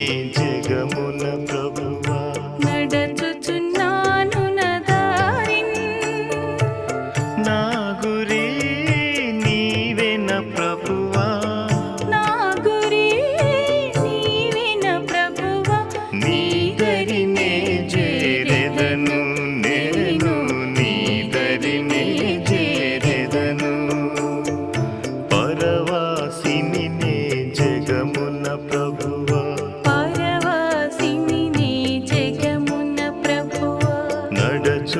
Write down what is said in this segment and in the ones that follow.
జగమున ప్రభువా నడచుచున్నాను నా దారిన్ నా గురి నీవేన ప్రభువా నా గురి నీవేన ప్రభువా నీ దరినే చేరెదను నేను నీ దరినే చేరెదను పరవాసిని నే జగమున ప్రభువా పరవాసిని నే జగమున ప్రభువా నడచుచున్నాను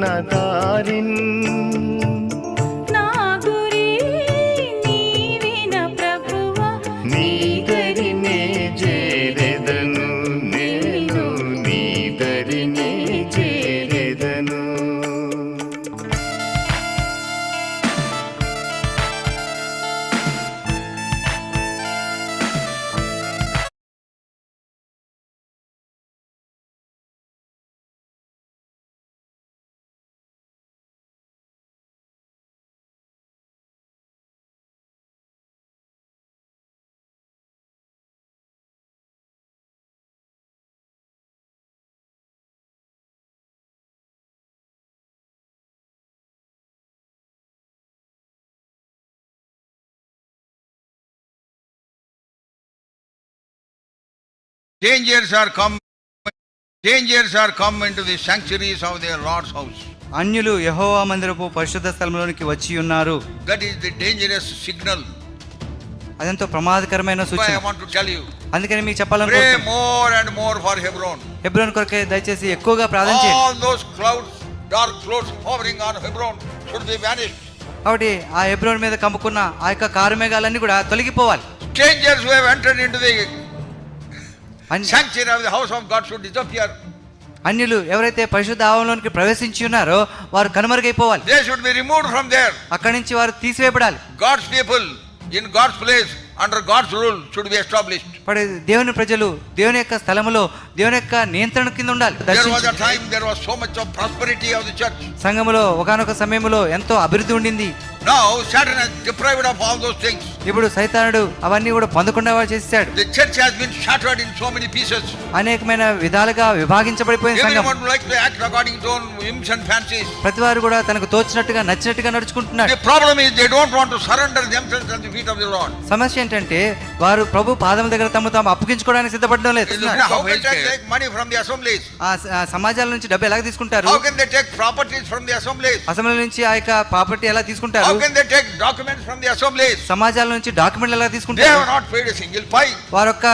నా దారిన్ నా గురి నీవేన ప్రభువా నీ దరినే చేరెదను నేను నీ దరినే చేరెదను Dangers are come into the sanctuaries of their Lord's house. అన్యులు యెహోవా మందిరపు పరిశుద్ధ స్థలములోనికి వచ్చి ఉన్నారు. That is the dangerous signal. అదెంతో ప్రమాదకరమైన That's why సూచన. I want to tell you. అందుకని మీకు Pray చెప్పాలనుకుంటున్నాను, more and more for Hebron. Hebron కొరకే దయచేసి ఎక్కువగా ప్రార్థన చేయండి. All those clouds, dark clouds hovering on Hebron should be vanished. కాబట్టి ఆ హెబ్రోన్ మీద కమ్ముకున్న ఆ యొక్క కారుమేఘాలన్నీ కూడా తొలగిపోవాలి. Strangers who have entered into the అన్య- sanctuary of the house of God should disappear. అన్యులు ఎవరైతే పరిశుద్ధ ఆవరణలోనికి ప్రవేశించి ఉన్నారో వారు కనుమరుగైపోవాలి. They should be removed from there. అక్కడి నుంచి వారు తీసివేయబడాలి. God's people in God's place under God's rule should be established. మరి దేవుని ప్రజలు దేవుని యొక్క స్థలములో దేవుని యొక్క నియంత్రణ కింద ఉండాలి. There was a దర్శించి- time there was so much of prosperity of the church. సంఘములో ఒకానొక సమయంలో ఎంతో అభివృద్ధి ఉండింది. Now Satan has deprived of all those things. ఇప్పుడు సైతానుడు అవన్నీ కూడా పొందకుండా వాడు చేశాడు. The church has been shattered in so many pieces. అనేకమైన విధాలుగా విభాగించబడిపోయిన సంఘం. Everyone would like to act according to own whims and fancies. ప్రతి వారు కూడా తనకు తోచినట్టుగా నచ్చినట్టుగా నడుచుకుంటున్నారు. The problem is they don't want to surrender themselves at the feet of the Lord. సమస్య ఏంటంటే వారు ప్రభు పాదం దగ్గర తమ తాము అప్పగించుకోవడానికి సిద్ధపడడం లేదు. How can they take money from the assemblies? ఆ సమాజాల నుంచి డబ్బు ఎలా తీసుకుంటారు? How can they take properties from the assemblies? Assembly నుంచి ఆ యొక్క ప్రాపర్టీ ఎలా తీసుకుంటారు? How can they take documents from the assemblies? సమాజాల నుంచి డాక్యుమెంట్లు ఎలా They తీసుకుంటారు? have not paid a single pie. వారొక్క